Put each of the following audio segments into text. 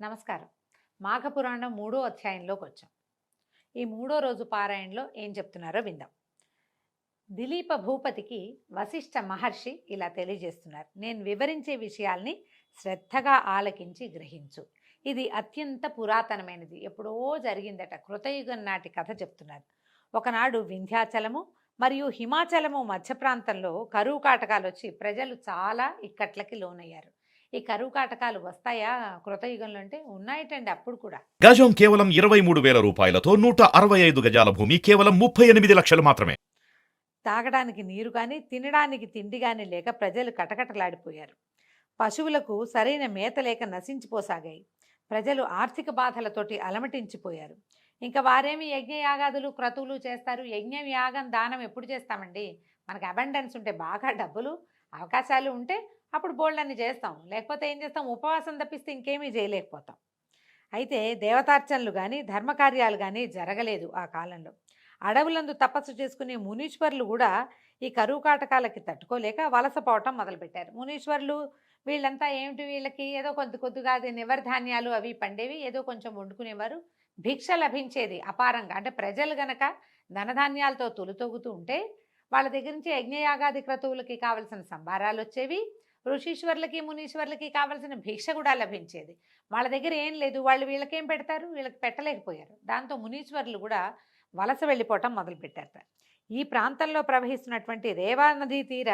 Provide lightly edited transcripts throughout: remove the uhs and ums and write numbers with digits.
నమస్కారం. మాఘపురాణం 3వ అధ్యాయంలోకి వచ్చాం. ఈ 3వ రోజు పారాయణలో ఏం చెప్తున్నారో విందాం. దిలీప భూపతికి వశిష్ఠ మహర్షి ఇలా తెలియజేస్తున్నారు. నేను వివరించే విషయాల్ని శ్రద్ధగా ఆలకించి గ్రహించు. ఇది అత్యంత పురాతనమైనది, ఎప్పుడో జరిగిందట. కృతయుగం నాటి కథ చెప్తున్నారు. ఒకనాడు వింధ్యాచలము మరియు హిమాచలము మధ్య ప్రాంతంలో కరువు కాటకాలు వచ్చి ప్రజలు చాలా ఇక్కట్లకి లోనయ్యారు. ఈ కరువు కాటకాలు వస్తాయా కృతయుగంలో అంటే? ఉన్నాయటండి అప్పుడు కూడా. గజం కేవలం 23,000 రూపాయలతో 165 గజాల భూమి కేవలం 38 లక్షలు మాత్రమే. తాగడానికి నీరు కానీ తినడానికి తిండి కానీ లేక ప్రజలు కటకటలాడిపోయారు. పశువులకు సరైన మేత లేక నశించిపోసాగాయి. ప్రజలు ఆర్థిక బాధలతోటి అలమటించిపోయారు. ఇంకా వారేమి యజ్ఞయాగాదులు క్రతువులు చేస్తారు? యజ్ఞం యాగం దానం ఎప్పుడు చేస్తామండి? మనకు అబండెన్స్ ఉంటే, బాగా డబ్బులు అవకాశాలు ఉంటే అప్పుడు బోల్డన్ని చేస్తాం. లేకపోతే ఏం చేస్తాం? ఉపవాసం తప్పిస్తే ఇంకేమీ చేయలేకపోతాం. అయితే దేవతార్చనలు కానీ ధర్మకార్యాలు కానీ జరగలేదు ఆ కాలంలో. అడవులందు తపస్సు చేసుకునే మునీశ్వరులు కూడా ఈ కరువు కాటకాలకి తట్టుకోలేక వలసపోవటం మొదలుపెట్టారు. మునీశ్వరులు వీళ్ళంతా ఏమిటి, వీళ్ళకి ఏదో కొద్దిగా అది నివర్ధాన్యాలు అవి పండేవి, ఏదో కొంచెం వండుకునేవారు. భిక్ష లభించేది అపారంగా. అంటే ప్రజలు గనక ధనధాన్యాలతో తొలుతొగుతూ ఉంటే వాళ్ళ దగ్గర నుంచి యజ్ఞయాగాది క్రతువులకి కావలసిన సంభారాలు వచ్చేవి. ఋషీశ్వరులకి మునీశ్వరులకి కావలసిన భిక్ష కూడా లభించేది. వాళ్ళ దగ్గర ఏం లేదు, వాళ్ళు వీళ్ళకేం పెడతారు? వీళ్ళకి పెట్టలేకపోయారు. దాంతో మునీశ్వరులు కూడా వలస వెళ్ళిపోవటం మొదలుపెట్టారట. ఈ ప్రాంతంలో ప్రవహిస్తున్నటువంటి రేవా నదీ తీర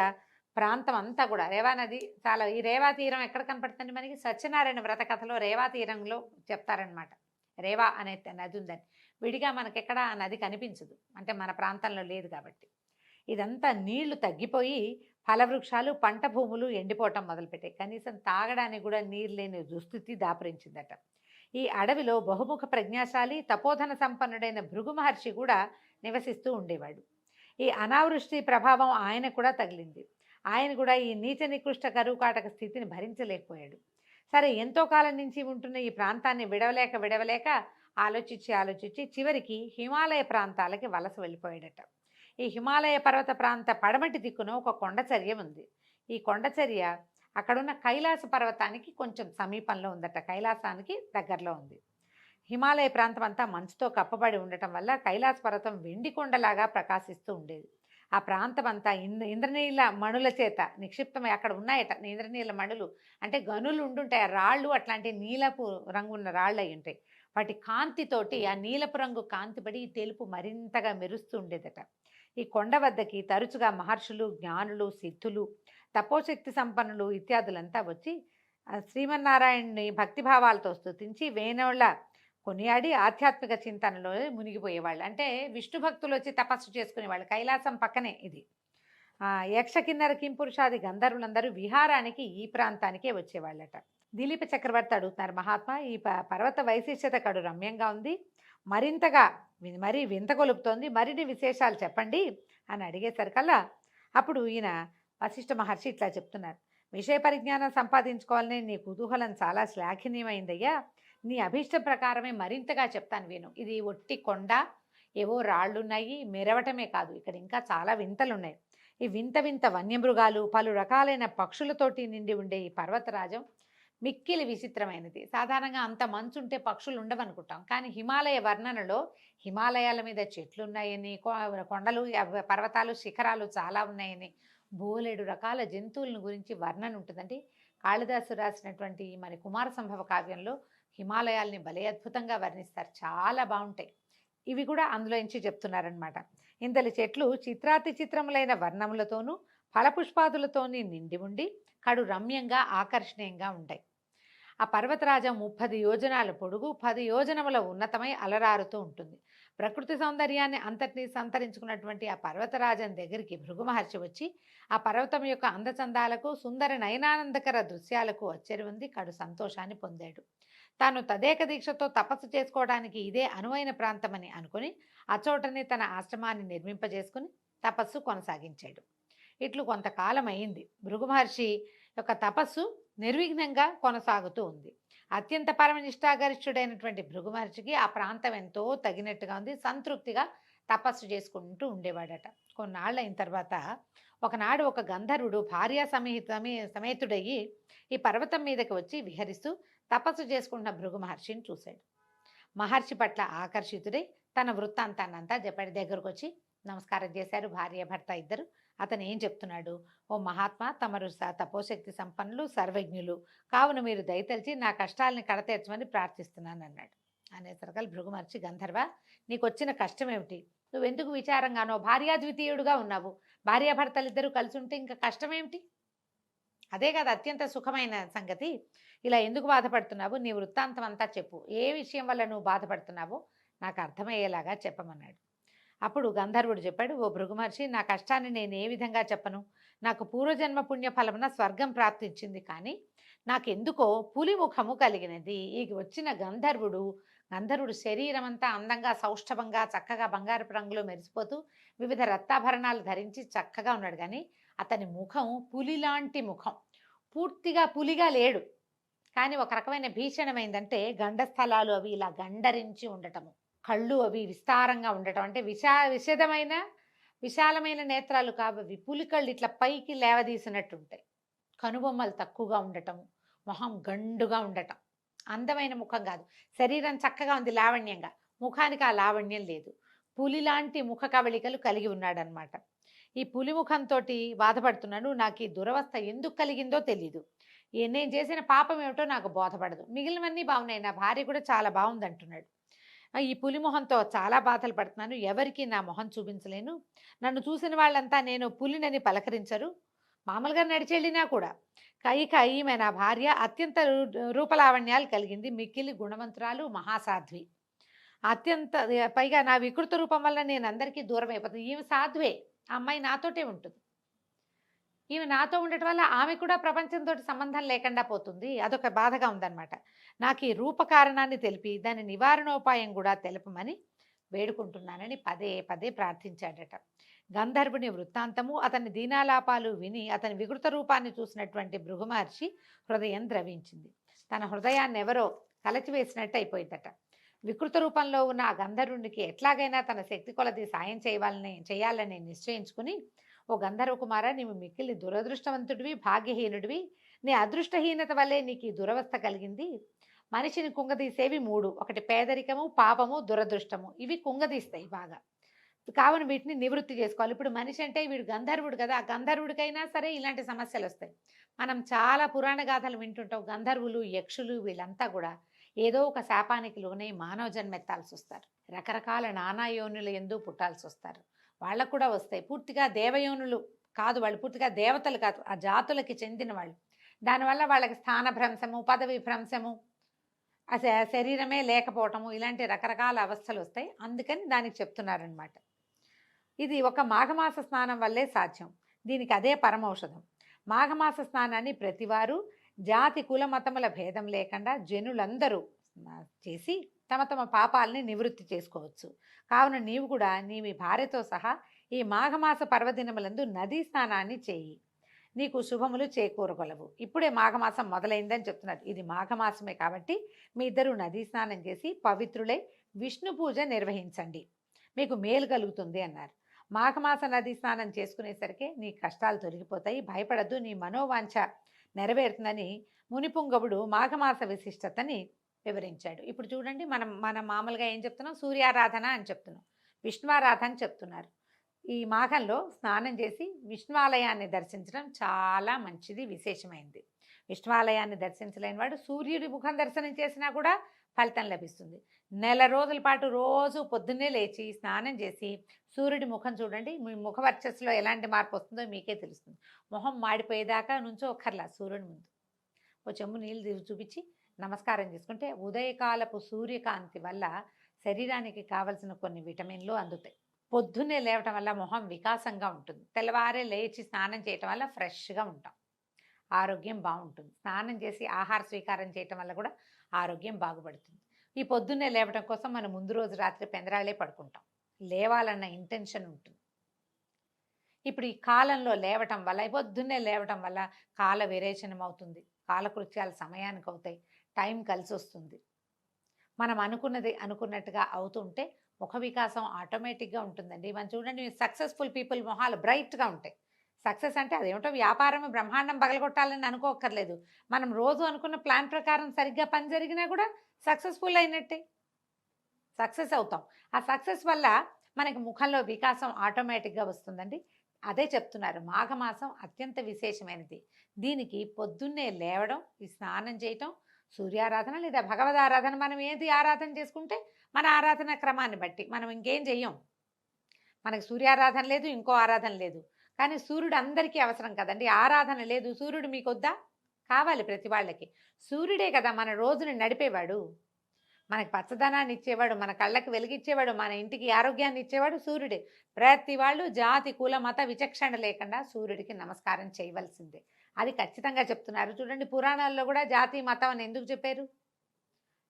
ప్రాంతం అంతా కూడా, రేవా నది చాలా, ఈ రేవా తీరం ఎక్కడ కనపడుతుంది మనకి? సత్యనారాయణ వ్రత కథలో రేవా తీరంలో చెప్తారనమాట. రేవా అనే నది ఉందని. విడిగా మనకెక్కడ ఆ నది కనిపించదు, అంటే మన ప్రాంతంలో లేదు కాబట్టి. ఇదంతా నీళ్లు తగ్గిపోయి ఫలవృక్షాలు పంట భూములు ఎండిపోవటం మొదలుపెట్టాయి. కనీసం తాగడానికి కూడా నీరు లేని దుస్థితి దాపురించిందట. ఈ అడవిలో బహుముఖ ప్రజ్ఞాశాలి తపోధన సంపన్నుడైన భృగు మహర్షి కూడా నివసిస్తూ ఉండేవాడు. ఈ అనావృష్టి ప్రభావం ఆయన కూడా తగిలింది. ఆయన కూడా ఈ నీచ నికృష్ట కరువు కాటక స్థితిని భరించలేకపోయాడు. సరే, ఎంతో కాలం నుంచి ఉంటున్న ఈ ప్రాంతాన్ని విడవలేక ఆలోచించి చివరికి హిమాలయ ప్రాంతాలకి వలస వెళ్ళిపోయాడట. ఈ హిమాలయ పర్వత ప్రాంత పడమటి దిక్కున ఒక కొండచర్య ఉంది. ఈ కొండచర్య అక్కడున్న కైలాస పర్వతానికి కొంచెం సమీపంలో ఉందట. కైలాసానికి దగ్గరలో ఉంది. హిమాలయ ప్రాంతం అంతా మంచుతో కప్పబడి ఉండటం వల్ల కైలాస పర్వతం వెండి కొండలాగా ప్రకాశిస్తూ ఉండేది. ఆ ప్రాంతం అంతా ఇంద్రనీల మణుల చేత నిక్షిప్తమై అక్కడ ఉన్నాయట. ఇంద్రనీల మణులు అంటే గనులు ఉండుంటాయి. ఆ రాళ్ళు అట్లాంటి నీలపు రంగున్న రాళ్ళు అయి ఉంటాయి. వాటి కాంతితోటి, ఆ నీలపు రంగు కాంతిపడి తెలుపు మరింతగా మెరుస్తూ ఉండేదట. ఈ కొండ వద్దకి తరచుగా మహర్షులు, జ్ఞానులు, సిద్ధులు, తపోశక్తి సంపన్నులు ఇత్యాదులంతా వచ్చి శ్రీమన్నారాయణ్ణి భక్తిభావాలతో స్తుతించి వేణోళ్ళ కొనియాడి ఆధ్యాత్మిక చింతనలో మునిగిపోయేవాళ్ళు. అంటే విష్ణు భక్తులు వచ్చి తపస్సు చేసుకునేవాళ్ళు. కైలాసం పక్కనే ఇది. యక్ష కిన్నర కింపురుషాది గంధర్వులందరూ విహారానికి ఈ ప్రాంతానికే వచ్చేవాళ్ళట. దిలీప చక్రవర్తి అడుగుతున్నారు, మహాత్మా, ఈ పర్వత వైశిష్ట్యత కడు రమ్యంగా ఉంది, మరింతగా మరీ వింత కొలుపుతోంది, మరిన్ని విశేషాలు చెప్పండి అని అడిగేసరికల్లా అప్పుడు ఈయన వశిష్ఠ మహర్షి ఇట్లా చెప్తున్నారు. విషయ పరిజ్ఞానం సంపాదించుకోవాలని నీ కుతూహలం చాలా శ్లాఘనీయమైందయ్యా. నీ అభీష్ట ప్రకారమే మరింతగా చెప్తాను విను. ఇది ఒట్టి కొండ, ఏవో రాళ్ళున్నాయి, మెరవటమే కాదు, ఇక్కడ ఇంకా చాలా వింతలున్నాయి. ఈ వింత వన్యమృగాలు, పలు రకాలైన పక్షులతోటి నిండి ఉండే ఈ పర్వతరాజం మిక్కిలి విచిత్రమైనది. సాధారణంగా అంత మంచు ఉంటే పక్షులు ఉండవనుకుంటాం, కానీ హిమాలయ వర్ణనలో హిమాలయాల మీద చెట్లు ఉన్నాయని, కొండలు, పర్వతాలు, శిఖరాలు చాలా ఉన్నాయని, బోలెడు రకాల జంతువులను గురించి వర్ణన ఉంటుందండి. కాళిదాసు రాసినటువంటి మరి కుమార సంభవ కావ్యంలో హిమాలయాల్ని భలే అద్భుతంగా వర్ణిస్తారు. చాలా బాగుంటాయి. ఇవి కూడా అందులో నుంచి చెప్తున్నారనమాట. ఇంతలి చెట్లు చిత్రాతి చిత్రములైన వర్ణములతోనూ ఫలపుష్పాదులతోని నిండి ఉండి కడు రమ్యంగా ఆకర్షణీయంగా ఉంటాయి. ఆ పర్వతరాజం 30 యోజనాల పొడుగు, 10 యోజనముల ఉన్నతమై అలరారుతూ ఉంటుంది. ప్రకృతి సౌందర్యాన్ని అంతటినీ సంతరించుకున్నటువంటి ఆ పర్వతరాజం దగ్గరికి భృగు మహర్షి వచ్చి ఆ పర్వతం యొక్క అందచందాలకు, సుందర నయనానందకర దృశ్యాలకు ఉంది కడు సంతోషాన్ని పొందాడు. తాను తదేక దీక్షతో తపస్సు చేసుకోవడానికి ఇదే అనువైన ప్రాంతమని అనుకుని అచోటనే తన ఆశ్రమాన్ని నిర్మింపజేసుకుని తపస్సు కొనసాగించాడు. ఇట్లు కొంతకాలం అయింది. భృగు మహర్షి యొక్క తపస్సు నిర్విఘ్నంగా కొనసాగుతూ ఉంది. అత్యంత పరమనిష్టాగరిష్ఠుడైనటువంటి భృగు మహర్షికి ఆ ప్రాంతం ఎంతో తగినట్టుగా ఉంది. సంతృప్తిగా తపస్సు చేసుకుంటూ ఉండేవాడట. కొన్నాళ్ళు అయిన తర్వాత ఒకనాడు ఒక గంధర్వుడు భార్యా సమేతుడయ్యి ఈ పర్వతం మీదకి వచ్చి విహరిస్తూ తపస్సు చేసుకుంటున్న భృగు మహర్షిని చూశాడు. మహర్షి పట్ల ఆకర్షితుడై తన వృత్తాంతాన్నంతా చెప్పాడు. దగ్గరకు వచ్చి నమస్కారం చేశారు భార్య భర్త ఇద్దరు. అతను ఏం చెప్తున్నాడు? ఓ మహాత్మా, తమరు తపోశక్తి సంపన్నులు, సర్వజ్ఞులు కావున మీరు దయతలిచి నా కష్టాలని కడతీర్చమని ప్రార్థిస్తున్నాను అన్నాడు. అనేసరికల్ భృగు మహర్షి, గంధర్వ, నీకు వచ్చిన కష్టం ఏమిటి? నువ్వెందుకు విచారంగానో భార్యాద్వితీయుడుగా ఉన్నావు. భార్యాభర్తలిద్దరూ కలిసి ఉంటే ఇంకా కష్టం ఏమిటి? అదే కాదు అత్యంత సుఖమైన సంగతి. ఇలా ఎందుకు బాధపడుతున్నావు? నీ వృత్తాంతం అంతా చెప్పు. ఏ విషయం వల్ల నువ్వు బాధపడుతున్నావో నాకు అర్థమయ్యేలాగా చెప్పమన్నాడు. అప్పుడు గంధర్వుడు చెప్పాడు, ఓ భృగు మహర్షి, నా కష్టాన్ని నేను ఏ విధంగా చెప్పను? నాకు పూర్వజన్మ పుణ్యఫలమున స్వర్గం ప్రాప్తించింది, కానీ నాకెందుకో పులి ముఖము కలిగినది. ఈ వచ్చిన గంధర్వుడు శరీరం అంతా అందంగా సౌష్ఠవంగా చక్కగా బంగారపు రంగులో మెరిసిపోతూ వివిధ రత్నాభరణాలు ధరించి చక్కగా ఉన్నాడు. కానీ అతని ముఖం పులిలాంటి ముఖం, పూర్తిగా పులిగా లేడు. కానీ ఒక రకమైన భీషణమైందంటే గండస్థలాలు అవి ఇలా గండరించి ఉండటము, కళ్ళు అవి విస్తారంగా ఉండటం, అంటే విశాలమైన నేత్రాలు కావవి, పులి కళ్ళు ఇట్లా పైకి లేవదీసినట్టుంటాయి. కనుబొమ్మలు తక్కువగా ఉండటం, మొహం గండుగా ఉండటం. అందమైన ముఖం కాదు, శరీరం చక్కగా ఉంది లావణ్యంగా, ముఖానికి ఆ లావణ్యం లేదు. పులిలాంటి ముఖ కవళికలు కలిగి ఉన్నాడనమాట. ఈ పులి ముఖంతో బాధపడుతున్నాడు. నాకు ఈ దురవస్థ ఎందుకు కలిగిందో తెలీదు, నేను చేసిన పాపం ఏమిటో నాకు బోధపడదు. మిగిలినవన్నీ బాగున్నాయి, నా భార్య కూడా చాలా బాగుంది అంటున్నాడు. ఈ పులి మొహంతో చాలా బాధలు పడుతున్నాను, ఎవరికి నా మొహం చూపించలేను. నన్ను చూసిన వాళ్ళంతా నేను పులినని పలకరించరు, మామూలుగా నడిచెళ్ళినా కూడా. ఈమె నా భార్య అత్యంత రూపలావణ్యాలు కలిగింది, మిక్కిలి గుణవంతురాలు, మహాసాధ్వి. పైగా నా వికృత రూపం వల్ల నేను అందరికీ దూరం అయిపోతుంది. ఈమె సాధ్వే, ఆ అమ్మాయి నాతోటే ఉంటుంది. ఈమె నాతో ఉండటం వల్ల ఆమె కూడా ప్రపంచంతో సంబంధం లేకుండా పోతుంది. అదొక బాధగా ఉందన్నమాట. నాకు ఈ రూపకారణాన్ని తెలిపి దాని నివారణోపాయం కూడా తెలపమని వేడుకుంటున్నానని పదే పదే ప్రార్థించాడట. గంధర్వుని వృత్తాంతము, అతని దీనాలాపాలు విని అతని వికృత రూపాన్ని చూసినటువంటి భృగు మహర్షి హృదయం ద్రవించింది. తన హృదయాన్ని ఎవరో కలచివేసినట్టు అయిపోయిందట. వికృత రూపంలో ఉన్న ఆ గంధర్వునికి ఎట్లాగైనా తన శక్తి కొలది సాయం చేయాలని నిశ్చయించుకుని, ఓ గంధర్వ కుమార, నీవు మిక్కిలి దురదృష్టవంతుడివి, భాగ్యహీనుడివి. నీ అదృష్టహీనత వల్లే నీకు ఈ దురవస్థ కలిగింది. మనిషిని కుంగదీసేవి మూడు: ఒకటి పేదరికము, పాపము, దురదృష్టము. ఇవి కుంగదీస్తాయి బాగా. కావున వీటిని నివృత్తి చేసుకోవాలి. ఇప్పుడు మనిషి అంటే వీడు గంధర్వుడు కదా, ఆ గంధర్వుడికైనా సరే ఇలాంటి సమస్యలు వస్తాయి. మనం చాలా పురాణ గాథలు వింటుంటాం. గంధర్వులు, యక్షులు వీళ్ళంతా కూడా ఏదో ఒక శాపానికి లోనే మానవ జన్మెత్తాల్సి వస్తారు. రకరకాల నానా యోనుల ఎందు పుట్టాల్సి వస్తారు. వాళ్ళకు కూడా వస్తాయి. పూర్తిగా దేవయోనులు కాదు, వాళ్ళు పూర్తిగా దేవతలు కాదు, ఆ జాతులకి చెందిన వాళ్ళు. దానివల్ల వాళ్ళకి స్థానభ్రంశము, పదవి భ్రంశము, ఆ శరీరమే లేకపోవటము, ఇలాంటి రకరకాల అవస్థలు వస్తాయి. అందుకని దానికి చెప్తున్నారనమాట. ఇది ఒక మాఘమాస స్నానం వల్లే సాధ్యం. దీనికి అదే పరమౌషధం. మాఘమాస స్నానాన్ని ప్రతివారు జాతి కుల మతముల భేదం లేకుండా జనులందరూ చేసి తమ తమ పాపాలని నివృత్తి చేసుకోవచ్చు. కావున నీవు కూడా నీవి భార్యతో సహా ఈ మాఘమాస పర్వదినములందు నదీ స్నానాన్ని చేయి, నీకు శుభములు చేకూరగలవు. ఇప్పుడే మాఘమాసం మొదలైందని చెప్తున్నారు. ఇది మాఘమాసమే కాబట్టి మీ ఇద్దరు నదీ స్నానం చేసి పవిత్రులై విష్ణు పూజ నిర్వహించండి, మీకు మేలు కలుగుతుంది అన్నారు. మాఘమాస నదీ స్నానం చేసుకునేసరికి నీ కష్టాలు తొలగిపోతాయి, భయపడద్దు, నీ మనోవాంఛ నెరవేరుతుందని మునిపుంగవుడు మాఘమాస విశిష్టతని వివరించాడు. ఇప్పుడు చూడండి, మనం మామూలుగా ఏం చెప్తున్నాం? సూర్యారాధన అని చెప్తున్నాం, విష్ణువారాధన చెప్తున్నారు. ఈ మాఘంలో స్నానం చేసి విష్ణువాలయాన్ని దర్శించడం చాలా మంచిది, విశేషమైంది. విష్ణువాలయాన్ని దర్శించలేని వాడు సూర్యుడి ముఖం దర్శనం చేసినా కూడా ఫలితం లభిస్తుంది. నెల రోజుల పాటు రోజు పొద్దున్నే లేచి స్నానం చేసి సూర్యుడి ముఖం చూడండి, మీ ముఖ వర్చస్సులో ఎలాంటి మార్పు వస్తుందో మీకే తెలుస్తుంది. మొహం మాడిపోయేదాకా నుంచో ఒక్కర్లా సూర్యుడి ముందు ఓ చెంబు నీళ్ళు చూపించి నమస్కారం చేసుకుంటే ఉదయకాలపు సూర్యకాంతి వల్ల శరీరానికి కావలసిన కొన్ని విటమిన్లు అందుతాయి. పొద్దున్నే లేవటం వల్ల మొహం వికాసంగా ఉంటుంది. తెల్లవారే లేచి స్నానం చేయటం వల్ల ఫ్రెష్గా ఉంటాం, ఆరోగ్యం బాగుంటుంది. స్నానం చేసి ఆహార స్వీకారం చేయటం వల్ల కూడా ఆరోగ్యం బాగుపడుతుంది. ఈ పొద్దున్నే లేవటం కోసం మనం ముందు రోజు రాత్రి పెందరాళ్ళే పడుకుంటాం, లేవాలన్న ఇంటెన్షన్ ఉంటుంది. ఇప్పుడు ఈ కాలంలో లేవటం వల్ల, పొద్దున్నే లేవటం వల్ల కాల విరేచనం అవుతుంది, కాలకృత్యాలు సమయానికి అవుతాయి, టైం కలిసి వస్తుంది. మనం అనుకున్నది అనుకున్నట్టుగా అవుతుంటే ముఖ వికాసం ఆటోమేటిక్గా ఉంటుందండి. మనం చూడండి, సక్సెస్ఫుల్ పీపుల్ మొహాలు బ్రైట్గా ఉంటాయి, సక్సెస్ అంటే అదేమిటో వ్యాపారం బ్రహ్మాండం పగలగొట్టాలని అనుకోక్కర్లేదు. మనం రోజు అనుకున్న ప్లాన్ ప్రకారం సరిగ్గా పని జరిగినా కూడా సక్సెస్ఫుల్ అయినట్టే. సక్సెస్ అవుతాం. ఆ సక్సెస్ వల్ల మనకి ముఖంలో వికాసం ఆటోమేటిక్‌గా వస్తుందండి. అదే చెప్తున్నారు. మాఘమాసం అత్యంత విశేషమైనది. దీనికి పొద్దున్నే లేవడం, ఈ స్నానం చేయటం, సూర్యారాధన లేదా భగవదారాధన మనం ఏది ఆరాధన చేసుకుంటే మన ఆరాధన క్రమాన్ని బట్టి. మనం ఇంకేం చెయ్యం. మనకి సూర్యారాధన లేదు, ఇంకో ఆరాధన లేదు. కానీ సూర్యుడు అందరికీ అవసరం కదండీ! ఆరాధన లేదు, సూర్యుడు మీకొద్దా? కావాలి ప్రతి వాళ్ళకి. సూర్యుడే కదా మన రోజుని నడిపేవాడు. మనకి పచ్చదనాన్ని ఇచ్చేవాడు, మన కళ్ళకి వెలుగిచ్చేవాడు, మన ఇంటికి ఆరోగ్యాన్ని ఇచ్చేవాడు సూర్యుడే. ప్రతి వాళ్ళు జాతి, కుల, మత విచక్షణ లేకుండా సూర్యుడికి నమస్కారం చేయవలసిందే. అది ఖచ్చితంగా చెప్తున్నారు. చూడండి పురాణాల్లో కూడా జాతి, మతం అని ఎందుకు చెప్పారు?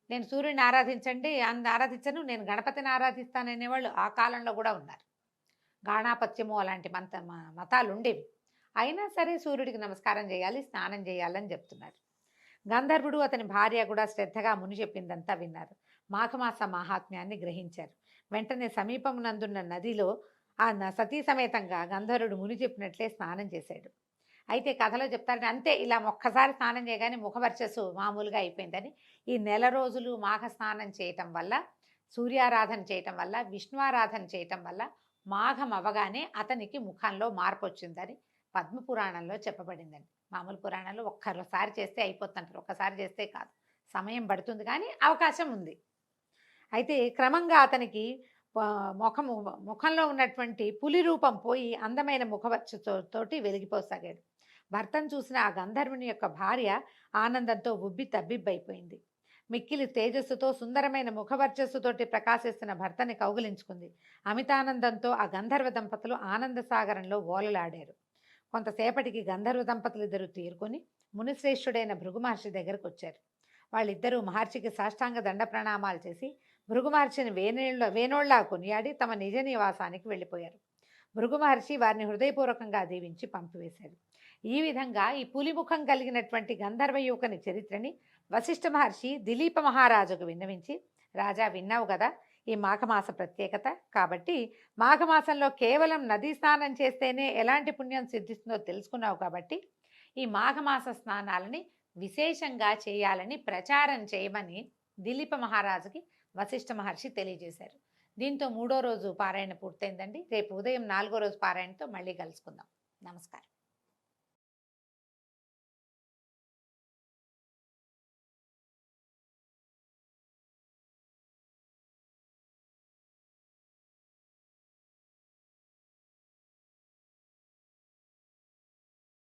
నేను సూర్యుడిని ఆరాధించండి, ఆరాధించను, నేను గణపతిని ఆరాధిస్తాననేవాళ్ళు ఆ కాలంలో కూడా ఉన్నారు. గాణాపత్యము అలాంటి మతాలు ఉండేవి. అయినా సరే సూర్యుడికి నమస్కారం చేయాలి, స్నానం చేయాలని చెప్తున్నారు. గంధర్వుడు అతని భార్య కూడా శ్రద్ధగా ముని చెప్పిందంతా విన్నారు. మాఘమాస మాహాత్మ్యాన్ని గ్రహించారు. వెంటనే సమీపమునందున్న నదిలో సతీ సమేతంగా గంధర్వుడు ముని చెప్పినట్లే స్నానం చేశాడు. అయితే కథలో చెప్తారంటే అంతే, ఇలా ఒక్కసారి స్నానం చేయగానే ముఖవర్చస్సు మామూలుగా అయిపోయిందని. ఈ నెల రోజులు మాఘ స్నానం చేయటం వల్ల, సూర్యారాధన చేయటం వల్ల, విష్ణువారాధన చేయటం వల్ల మాఘం అవ్వగానే అతనికి ముఖంలో మార్పు వచ్చిందని పద్మపురాణంలో చెప్పబడిందండి. మామూలు పురాణాల్లో ఒక్కసారి చేస్తే అయిపోతుంటారు, ఒక్కసారి చేస్తే కాదు, సమయం పడుతుంది కానీ అవకాశం ఉంది. అయితే క్రమంగా అతనికి ముఖంలో ఉన్నటువంటి పులి రూపం పోయి అందమైన ముఖవచ్చతోటి వెలిగిపోసాగాడు. భర్తను చూసిన ఆ గంధర్వుని యొక్క భార్య ఆనందంతో ఉబ్బి తబ్బిబ్బైపోయింది. మిక్కిలి తేజస్సుతో సుందరమైన ముఖవర్చస్సుతోటి ప్రకాశిస్తున్న భర్తని కౌగిలించుకుంది. అమితానందంతో ఆ గంధర్వ దంపతులు ఆనంద సాగరంలో ఓలలాడారు. కొంతసేపటికి గంధర్వ దంపతులు ఇద్దరు తీరుకొని మునిశ్రేష్ఠుడైన భృగు మహర్షి దగ్గరకు వచ్చారు. వాళ్ళిద్దరూ మహర్షికి సాష్టాంగ దండ ప్రణామాలు చేసి భృగు మహర్షిని వేనోళ్లా కొనియాడి తమ నిజ నివాసానికి వెళ్ళిపోయారు. భృగు మహర్షి వారిని హృదయపూర్వకంగా దీవించి పంపివేశారు. ఈ విధంగా ఈ పులిముఖం కలిగినటువంటి గంధర్వ యువకుని చరిత్రని వశిష్ఠ మహర్షి దిలీప మహారాజుకు విన్నవించి, రాజా విన్నావు కదా ఈ మాఘమాస ప్రత్యేకత, కాబట్టి మాఘమాసంలో కేవలం నదీ స్నానం చేస్తేనే ఎలాంటి పుణ్యం సిద్ధిస్తుందో తెలుసుకున్నావు, కాబట్టి ఈ మాఘమాస స్నానాలని విశేషంగా చేయాలని ప్రచారం చేయమని దిలీప మహారాజుకి వశిష్ఠ మహర్షి తెలియజేశారు. దీంతో 3వ రోజు పారాయణ పూర్తయిందండి. రేపు ఉదయం 4వ రోజు పారాయణతో మళ్ళీ కలుసుకుందాం. నమస్కారం.